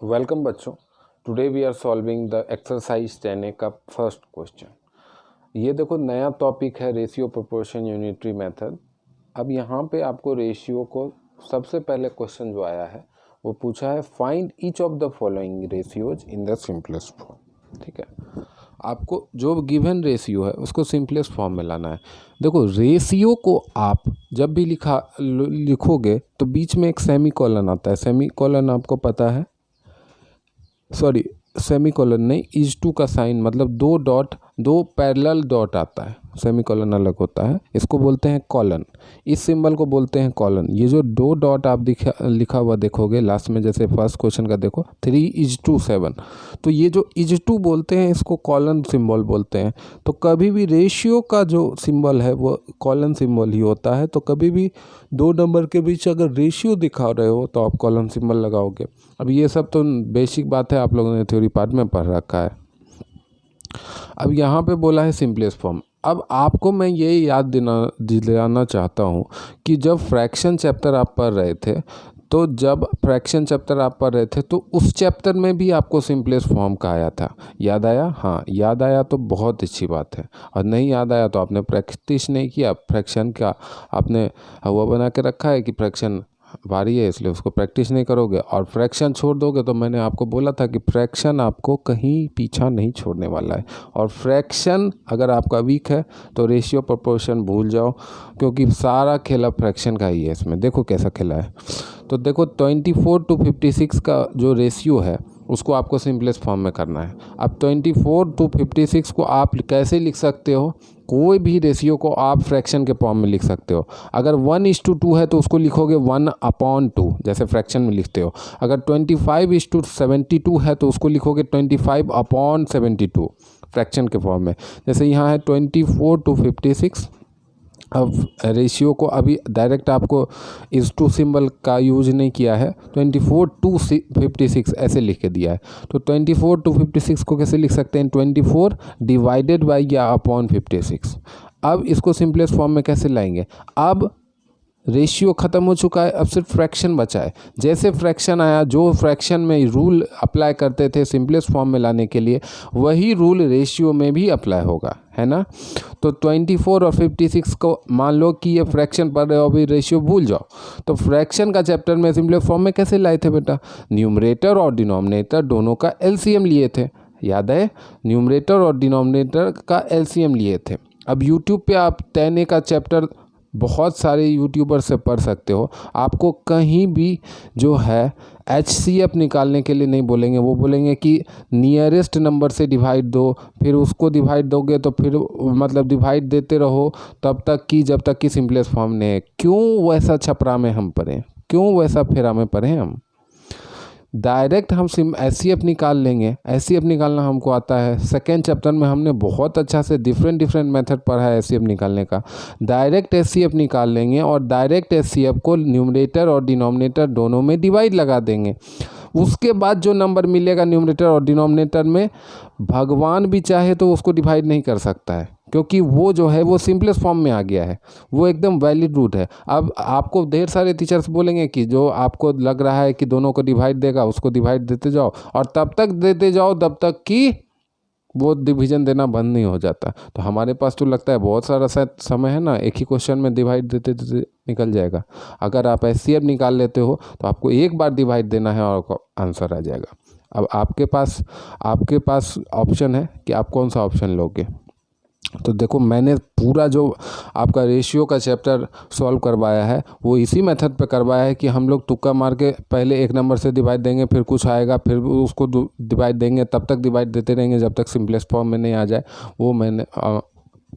Welcome बच्चों। Today we are solving the exercise 10A का first question. ये देखो नया टॉपिक है रेशियो प्रोपोर्शन यूनिटरी मेथड। अब यहाँ पे आपको रेशियो को सबसे पहले क्वेश्चन जो आया है वो पूछा है find each of the following ratios in the simplest form. ठीक है, आपको जो गिवन रेशियो है उसको सिंपलेस्ट फॉर्म में लाना है। देखो रेशियो को आप जब भी लिखोगे तो बीच में एक सेमी कॉलन आता है। सेमी कॉलन आपको पता है, सॉरी सेमी कॉलन नहीं, इज टू का साइन मतलब दो पैरेलल डॉट आता है। सेमी कॉलन अलग होता है, इसको बोलते हैं कॉलन। इस सिंबल को बोलते हैं कॉलन। ये जो दो डॉट आप लिखा हुआ देखोगे लास्ट में, जैसे फर्स्ट क्वेश्चन का देखो 3:7, तो ये जो इज टू बोलते हैं इसको कॉलन सिंबल बोलते हैं। तो कभी भी रेशियो का जो सिंबल है वो कॉलन सिंबल ही होता है। तो कभी भी दो नंबर के बीच अगर रेशियो दिखा रहे हो तो आप कॉलन सिंबल लगाओगे। अब ये सब तो बेसिक बात है, आप लोगों ने थ्योरी पार्ट में पढ़ रखा है। अब यहाँ पे बोला है सिंपलेस्ट फॉर्म। अब आपको मैं ये याद दिलाना चाहता हूँ कि जब फ्रैक्शन चैप्टर आप पढ़ रहे थे तो उस चैप्टर में भी आपको सिंपलेस्ट फॉर्म का आया था। याद आया? हाँ, याद आया तो बहुत अच्छी बात है, और नहीं याद आया तो आपने प्रैक्टिस नहीं किया। फ्रैक्शन का आपने वो बना के रखा है कि फ्रैक्शन भारी है इसलिए उसको प्रैक्टिस नहीं करोगे और फ्रैक्शन छोड़ दोगे। तो मैंने आपको बोला था कि फ्रैक्शन आपको कहीं पीछा नहीं छोड़ने वाला है। और फ्रैक्शन अगर आपका वीक है तो रेशियो प्रोपोर्शन भूल जाओ, क्योंकि सारा खेला फ्रैक्शन का ही है। इसमें देखो कैसा खेला है। तो देखो 24:56 का जो रेशियो है उसको आपको सिंपलेस्ट फॉर्म में करना है। अब 24:56 को आप कैसे लिख सकते हो? कोई भी रेशियो को आप फ्रैक्शन के फॉर्म में लिख सकते हो। अगर 1:2 है तो उसको लिखोगे 1/2, जैसे फ्रैक्शन में लिखते हो। अगर 25:72 है तो उसको लिखोगे 25/72 फ्रैक्शन के फॉर्म में। जैसे यहाँ है 24:56। अब रेशियो को अभी डायरेक्ट आपको इस टू सिंबल का यूज नहीं किया है, 24:56 ऐसे लिख के दिया है। तो 24:56 को कैसे लिख सकते हैं? 24 डिवाइडेड बाई या अपॉन 56। अब इसको सिंपलेस्ट फॉर्म में कैसे लाएंगे? अब रेशियो ख़त्म हो चुका है, अब सिर्फ फ्रैक्शन बचा है। जैसे फ्रैक्शन आया, जो फ्रैक्शन में रूल अप्लाई करते थे सिंपलेस्ट फॉर्म में लाने के लिए, वही रूल रेशियो में भी अप्लाई होगा, है ना। तो 24 और 56 को मान लो कि ये फ्रैक्शन पढ़ रहे हो, अभी रेशियो भूल जाओ। तो फ्रैक्शन का चैप्टर में सिंपलेस्ट फॉर्म में कैसे लाए थे बेटा? न्यूमरेटर और डिनोमिनेटर दोनों का एलसीएम लिए थे। याद है? न्यूमरेटर और डिनोमिनेटर का एलसीएम लिए थे। अब यूट्यूब पे आप 10A का चैप्टर बहुत सारे यूट्यूबर से पढ़ सकते हो। आपको कहीं भी जो है HCF निकालने के लिए नहीं बोलेंगे, वो बोलेंगे कि नियरेस्ट नंबर से डिवाइड दो, फिर उसको डिवाइड दोगे तो फिर मतलब डिवाइड देते रहो जब तक कि सिंपलेस्ट फॉर्म नहीं है। क्यों वैसा छपरा में हम पढ़ें? क्यों वैसा फेरा में पढ़ें? हम डायरेक्ट हम HCF निकाल लेंगे। HCF निकालना हमको आता है। सेकेंड चैप्टर में हमने बहुत अच्छा से डिफरेंट मेथड पढ़ा है HCF निकालने का। डायरेक्ट HCF निकाल लेंगे और डायरेक्ट HCF को न्यूमरेटर और डिनोमिनेटर दोनों में डिवाइड लगा देंगे। उसके बाद जो नंबर मिलेगा न्यूमरेटर और डिनोमिनेटर में, भगवान भी चाहे तो उसको डिवाइड नहीं कर सकता है, क्योंकि वो जो है वो सिंपलेस्ट फॉर्म में आ गया है। वो एकदम वैलिड रूट है। अब आपको ढेर सारे टीचर्स बोलेंगे कि जो आपको लग रहा है कि दोनों को डिवाइड देगा उसको डिवाइड देते जाओ, और तब तक देते जाओ जब तक कि वो डिवीजन देना बंद नहीं हो जाता। तो हमारे पास तो लगता है बहुत सारा समय है ना, एक ही क्वेश्चन में डिवाइड देते देते निकल जाएगा। अगर आप HCF निकाल लेते हो तो आपको एक बार डिवाइड देना है और आंसर आ जाएगा। अब आपके पास ऑप्शन है कि आप कौन सा ऑप्शन लोगे। तो देखो मैंने पूरा जो आपका रेशियो का चैप्टर सॉल्व करवाया है वो इसी मेथड पे करवाया है कि हम लोग तुक्का मार के पहले एक नंबर से डिवाइड देंगे, फिर कुछ आएगा, फिर उसको डिवाइड देंगे, तब तक डिवाइड देते रहेंगे जब तक सिंपलेस्ट फॉर्म में नहीं आ जाए। वो मैंने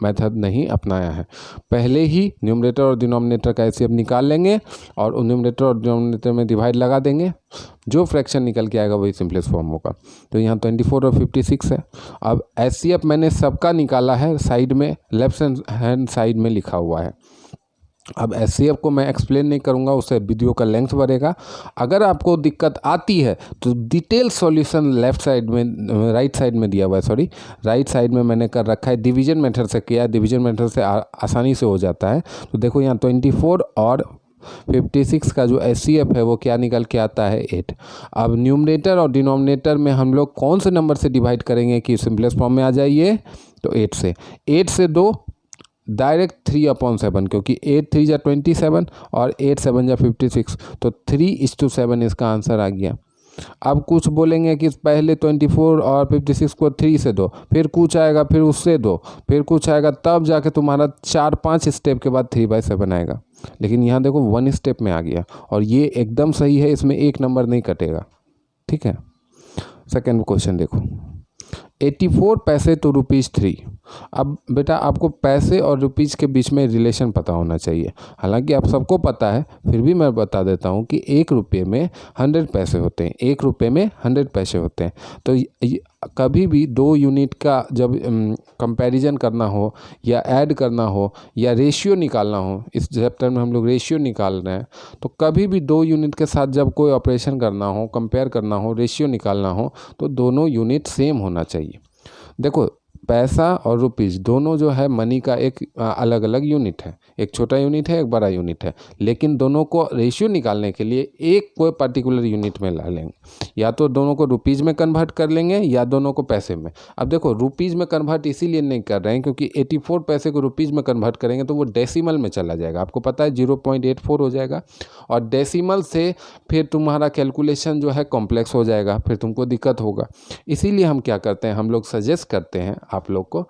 मेथड नहीं अपनाया है। पहले ही न्यूमरेटर और डिनोमिनेटर का HCF निकाल लेंगे और न्यूमरेटर और डिनोमिनेटर में डिवाइड लगा देंगे। जो फ्रैक्शन निकल के आएगा वही सिंपलेस्ट फॉर्म होगा। तो यहाँ 24 और 56 है। अब HCF मैंने सबका निकाला है, साइड में लेफ्ट हैंड साइड में लिखा हुआ है। अब HCF को मैं एक्सप्लेन नहीं करूंगा, उससे वीडियो का लेंथ बढ़ेगा। अगर आपको दिक्कत आती है तो डिटेल सॉल्यूशन राइट साइड में दिया हुआ है, राइट साइड में मैंने कर रखा है। डिवीजन मेथड से किया, डिवीजन मेथड से आसानी से हो जाता है। तो देखो यहाँ 24 और 56 का जो HCF है वो क्या निकल के आता है 8। अब न्यूमरेटर और डिनोमिनेटर में हम लोग कौन से नंबर से डिवाइड करेंगे कि सिंपलेस्ट फॉर्म में आ जाइए, तो 8 से 2 डायरेक्ट 3/7, क्योंकि 8 3 जा 27 और 8 7 जा 56, तो 3:7 इसका आंसर आ गया। अब कुछ बोलेंगे कि पहले 24 और 56 को 3 से दो, फिर कुछ आएगा, फिर उससे दो, फिर कुछ आएगा, तब जाके तुम्हारा 4-5 स्टेप के बाद 3/7 आएगा। लेकिन यहाँ देखो 1 स्टेप में आ गया और ये एकदम सही है, इसमें एक नंबर नहीं कटेगा। ठीक है, सेकेंड क्वेश्चन देखो, 84 पैसे टू ₹3। अब बेटा आपको पैसे और रुपीज़ के बीच में रिलेशन पता होना चाहिए। हालांकि आप सबको पता है, फिर भी मैं बता देता हूँ कि 1 रुपये में 100 पैसे होते हैं। 1 रुपये में 100 पैसे होते हैं। तो कभी भी 2 यूनिट का जब कंपैरिजन करना हो या ऐड करना हो या रेशियो निकालना हो, इस चैप्टर में हम लोग रेशियो निकाल रहे हैं, तो कभी भी 2 यूनिट के साथ जब कोई ऑपरेशन करना हो, कंपेयर करना हो, रेशियो निकालना हो, तो दोनों यूनिट सेम होना चाहिए। देखो पैसा और रुपीज़ दोनों जो है मनी का एक अलग अलग यूनिट है, एक छोटा यूनिट है, एक बड़ा यूनिट है, लेकिन दोनों को रेशियो निकालने के लिए एक कोई पर्टिकुलर यूनिट में ला लेंगे, या तो दोनों को रुपीज़ में कन्वर्ट कर लेंगे या दोनों को पैसे में। अब देखो रुपीज़ में कन्वर्ट इसीलिए नहीं कर रहे हैं क्योंकि 84 पैसे को रुपीज़ में कन्वर्ट करेंगे तो वो डेसिमल में चला जाएगा, आपको पता है 0.84 हो जाएगा, और डेसिमल से फिर तुम्हारा कैलकुलेशन जो है कॉम्प्लेक्स हो जाएगा, फिर तुमको दिक्कत होगा। इसीलिए हम क्या करते हैं, हम लोग सजेस्ट करते हैं आप लोग को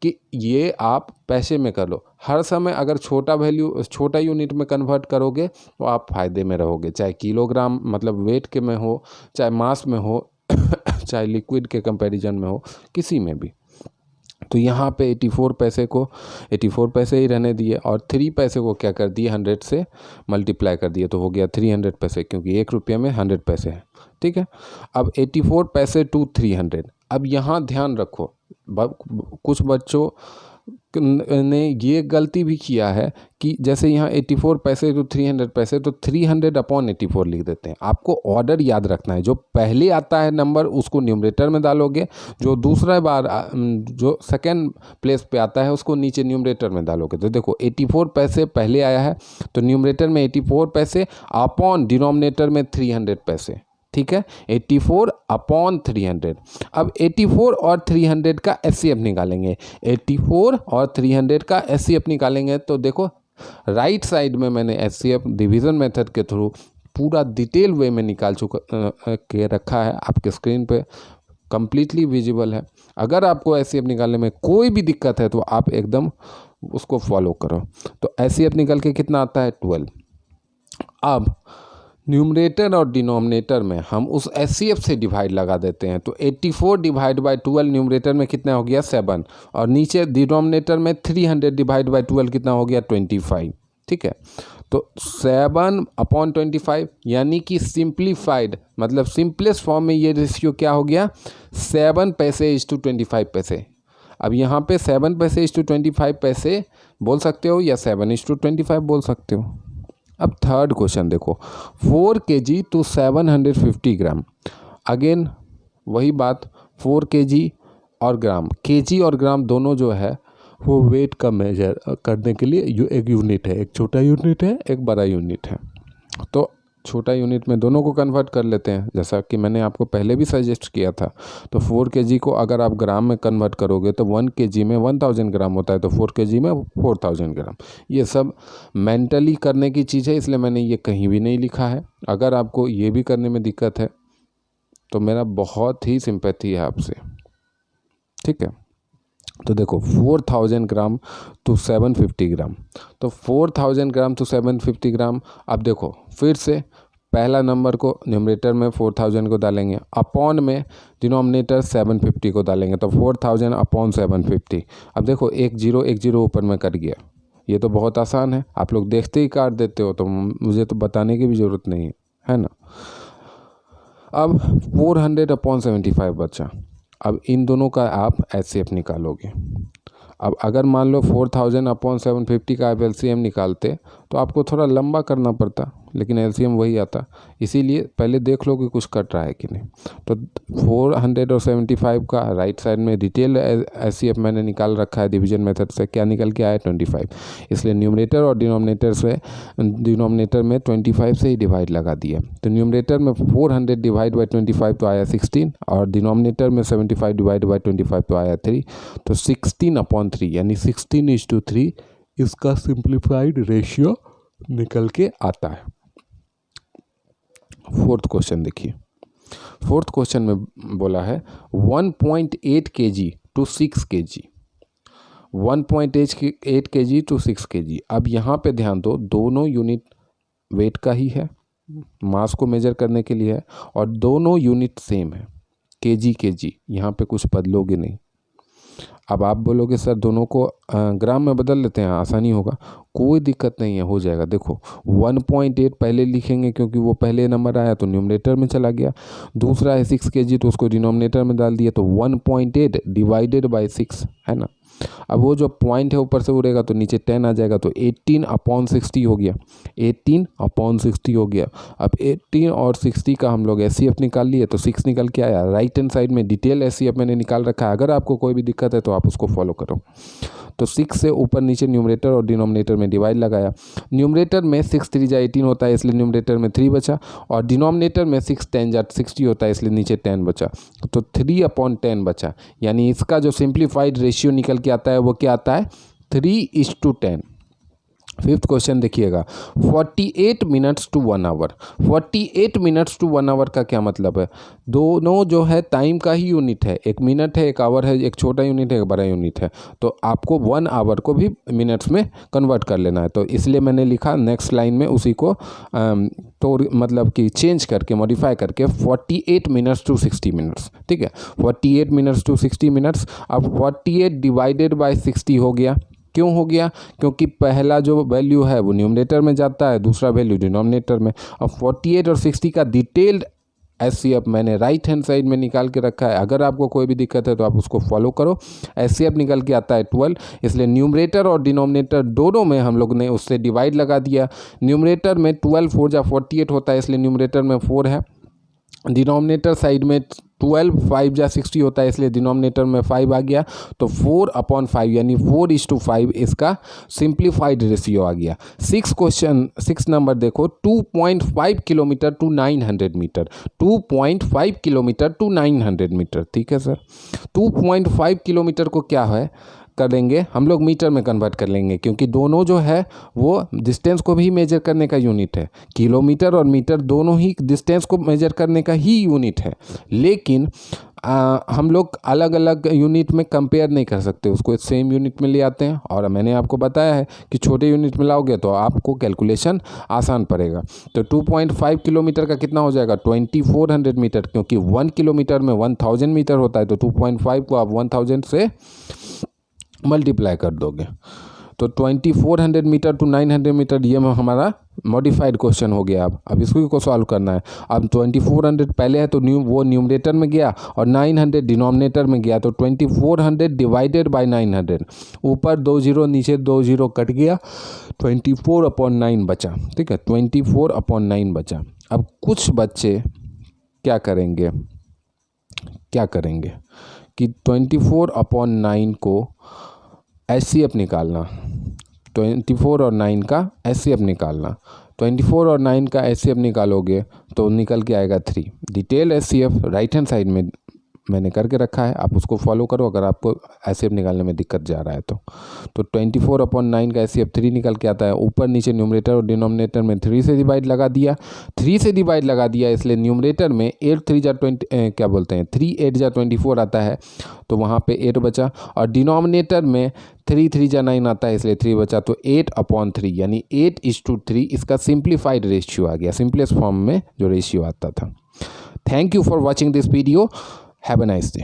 कि ये आप पैसे में कर लो। हर समय अगर छोटा यूनिट में कन्वर्ट करोगे तो आप फायदे में रहोगे, चाहे किलोग्राम मतलब वेट के में हो, चाहे मास में हो चाहे लिक्विड के कंपैरिजन में हो, किसी में भी। तो यहाँ पे 84 पैसे को 84 पैसे ही रहने दिए और 3 पैसे को क्या कर दिए 100 से मल्टीप्लाई कर दिए, तो हो गया 300 पैसे, क्योंकि 1 रुपये में 100 पैसे हैं। ठीक है, अब 84 पैसे टू 300। अब यहाँ ध्यान रखो, कुछ बच्चों ने ये गलती भी किया है कि जैसे यहाँ 84 पैसे टू 300 पैसे, तो 300/84 लिख देते हैं। आपको ऑर्डर याद रखना है, जो पहले आता है नंबर उसको न्यूमरेटर में डालोगे, जो दूसरा बार जो सेकेंड प्लेस पे आता है उसको नीचे न्यूमरेटर में डालोगे। तो देखो 84 पैसे पहले आया है तो न्यूमरेटर में 84 पैसे अपॉन डिनोमिनेटर में 300 पैसे। ठीक है, 84/300। अब 84 और 300 का HCF निकालेंगे। 84 और 300 का HCF निकालेंगे तो देखो राइट साइड में मैंने HCF डिवीज़न मेथड के थ्रू पूरा डिटेल वे में निकाल के रखा है, आपके स्क्रीन पे कंप्लीटली विजिबल है। अगर आपको HCF निकालने में कोई भी दिक्कत है तो आप एकदम उसको फॉलो करो। तो HCF निकल के कितना आता है 12। अब न्यूमरेटर और डिनोमिनेटर में हम उस HCF से डिवाइड लगा देते हैं, तो 84 डिवाइड बाई 12 न्यूमरेटर में कितना हो गया 7, और नीचे डिनोमिनेटर में 300 डिवाइड बाई 12 कितना हो गया 25। ठीक है, तो 7/25 यानी कि सिंप्लीफाइड मतलब सिंपलेस्ट फॉर्म में ये रेशियो क्या हो गया 7 पैसे इस टू 25 पैसे। अब यहाँ पे 7 पैसे इस टू 25 पैसे बोल सकते हो या 7:25 बोल सकते हो। अब थर्ड क्वेश्चन देखो, 4 kg टू 750 ग्राम। अगेन वही बात, 4 kg और ग्राम, kg और ग्राम दोनों जो है वो वेट का मेजर करने के लिए एक यूनिट है, एक छोटा यूनिट है, एक बड़ा यूनिट है। तो छोटा यूनिट में दोनों को कन्वर्ट कर लेते हैं, जैसा कि मैंने आपको पहले भी सजेस्ट किया था। तो 4 kg को अगर आप ग्राम में कन्वर्ट करोगे तो 1 kg में 1000 ग्राम होता है, तो 4 kg में 4000 ग्राम। ये सब मेंटली करने की चीज़ है, इसलिए मैंने ये कहीं भी नहीं लिखा है। अगर आपको ये भी करने में दिक्कत है तो मेरा बहुत ही सिंपैथी है आपसे। ठीक है, तो देखो 4000 ग्राम टू 750 ग्राम, तो 4000 ग्राम टू 750 ग्राम। अब देखो फिर से पहला नंबर को न्यूमरेटर में 4000 को डालेंगे, अपॉन में डिनोमिनेटर 750 को डालेंगे, तो 4000/750। अब देखो एक जीरो ऊपर में कट गया, ये तो बहुत आसान है, आप लोग देखते ही काट देते हो, तो मुझे तो बताने की भी ज़रूरत नहीं है ना। अब 400/75 बचा। अब इन दोनों का आप HCF निकालोगे। अब अगर मान लो 4000/750 का आप LCM निकालते तो आपको थोड़ा लंबा करना पड़ता, लेकिन एलसीएम वही आता, इसीलिए पहले देख लो कि कुछ कट रहा है कि नहीं। तो 475 का राइट साइड में डिटेल एचसीएफ मैंने निकाल रखा है डिवीजन मेथड से, क्या निकल के आया 25, इसलिए न्यूमरेटर और डिनोमिनेटर में 25 से ही डिवाइड लगा दिया। तो न्यूमरेटर में 400 डिवाइड बाई 25 तो आया 16, और डिनोमिनेटर में 75 डिवाइड बाई 25 तो आया 3, तो 16/3 यानी 16:3 इसका सिंप्लीफाइड रेशियो निकल के आता है। फोर्थ क्वेश्चन देखिए, फोर्थ क्वेश्चन में बोला है 1.8 kg to 6 kg, 1.8 kg to 6 kg। अब यहाँ पे ध्यान दो, दोनों यूनिट वेट का ही है, मास को मेजर करने के लिए है, और दोनों यूनिट सेम है, kg, यहाँ पे कुछ बदलोगे नहीं। अब आप बोलोगे सर दोनों को ग्राम में बदल लेते हैं, आसानी होगा, कोई दिक्कत नहीं है, हो जाएगा। देखो 1.8 पहले लिखेंगे क्योंकि वो पहले नंबर आया तो न्यूमरेटर में चला गया, दूसरा है 6 kg तो उसको डिनोमिनेटर में डाल दिया, तो 1.8 डिवाइडेड बाई 6 है ना। अब वो जो पॉइंट है ऊपर से उड़ेगा तो नीचे 10 आ जाएगा, तो 18/60 हो गया, 18/60 हो गया। अब 18 और 60 का हम लोग एचसीएफ निकाल लिए, तो 6 निकल के आया। राइट हैंड साइड में डिटेल एचसीएफ मैंने निकाल रखा है, अगर आपको कोई भी दिक्कत है तो आप उसको फॉलो करो। तो 6 से ऊपर नीचे न्यूमरेटर और डिनोमिनेटर में डिवाइड लगाया। न्यूमरेटर में 6 3 जा 18 होता है, इसलिए न्यूमरेटर में 3 बचा, और डिनोमिनेटर में 6 10 जा 60 होता है, इसलिए नीचे 10 बचा, तो 3/10 बचा। यानी इसका जो सिंप्लीफाइड रेशियो निकल के आता है वो क्या आता है, 3:10। फिफ्थ क्वेश्चन देखिएगा, 48 minutes to 1 hour. 48 minutes to 1 hour का क्या मतलब है, दोनों जो है टाइम का ही यूनिट है, एक मिनट है एक आवर है, एक छोटा यूनिट है एक बड़ा यूनिट है, तो आपको 1 आवर को भी मिनट्स में कन्वर्ट कर लेना है। तो इसलिए मैंने लिखा नेक्स्ट लाइन में उसी को तो मतलब कि चेंज करके मॉडिफाई करके 48 मिनट्स टू 60 मिनट्स, ठीक है, 48 मिनट्स टू 60 मिनट्स। अब 48 डिवाइडेड बाई 60 हो गया, क्यों हो गया, क्योंकि पहला जो वैल्यू है वो न्यूमरेटर में जाता है, दूसरा वैल्यू डिनोमिनेटर में। अब 48 और 60 का डिटेल्ड एचसीएफ मैंने राइट हैंड साइड में निकाल के रखा है, अगर आपको कोई भी दिक्कत है तो आप उसको फॉलो करो। एचसीएफ निकल के आता है 12, इसलिए न्यूमरेटर और डिनोमिनेटर दोनों में हम लोग ने उससे डिवाइड लगा दिया। न्यूमरेटर में 12 4 जा 48 होता है, इसलिए न्यूमरेटर में 4 है। डिनोमिनेटर साइड में 12 5 जा 60 होता है, इसलिए डिनोमिनेटर में 5 आ गया, तो 4/5 यानी 4:5 इसका सिंप्लीफाइड रेशियो आ गया। 6 नंबर देखो, 2.5 kilometre to 900 metre, 2.5 kilometre to 900 metre, ठीक है सर। 2.5 किलोमीटर को क्या है करेंगे हम लोग, मीटर में कन्वर्ट कर लेंगे, क्योंकि दोनों जो है वो डिस्टेंस को भी मेजर करने का यूनिट है। किलोमीटर और मीटर दोनों ही डिस्टेंस को मेजर करने का ही यूनिट है, लेकिन हम लोग अलग अलग यूनिट में कंपेयर नहीं कर सकते, उसको सेम यूनिट में ले आते हैं। और मैंने आपको बताया है कि छोटे यूनिट में लाओगे तो आपको कैलकुलेशन आसान पड़ेगा। तो 2.5 किलोमीटर का कितना हो जाएगा, 2400 मीटर, क्योंकि 1 किलोमीटर में 1000 मीटर होता है, तो 2.5 को आप 1000 से मल्टीप्लाई कर दोगे, तो 2400 मीटर टू 900 मीटर, ये हमारा मॉडिफाइड क्वेश्चन हो गया। अब इसको को सॉल्व करना है। अब 2400 पहले है तो वो न्यूमरेटर में गया और 900 डिनोमिनेटर में गया, तो 2400 डिवाइडेड बाय 900, ऊपर 2 0 नीचे 2 0 कट गया, 24/9 बचा, ठीक है, 24/9 बचा। अब कुछ बच्चे क्या करेंगे कि 24/9 को एचसीएफ निकालना, 24 और 9 का एचसीएफ निकालना, 24 और 9 का एचसीएफ निकालोगे तो निकल के आएगा 3। Detail HCF right hand side में मैंने करके रखा है, आप उसको फॉलो करो अगर आपको एचसीएफ निकालने में दिक्कत जा रहा है तो 24/9 का एचसीएफ 3 निकल के आता है। ऊपर नीचे न्यूमरेटर और डिनोमिनेटर में 3 से डिवाइड लगा दिया, इसलिए न्यूमरेटर में 8 3 जा 20 क्या बोलते हैं 3 8 जा 24 आता है, तो वहाँ पे 8 बचा, और डिनोमिनेटर में 3 3 जा 9 आता है, इसलिए 3 बचा, तो 8/3 यानी 8:3 इसका सिंप्लीफाइड रेशियो आ गया, सिंपलेस्ट फॉर्म में जो रेशियो आता था। Thank you for watching this video, have a nice day.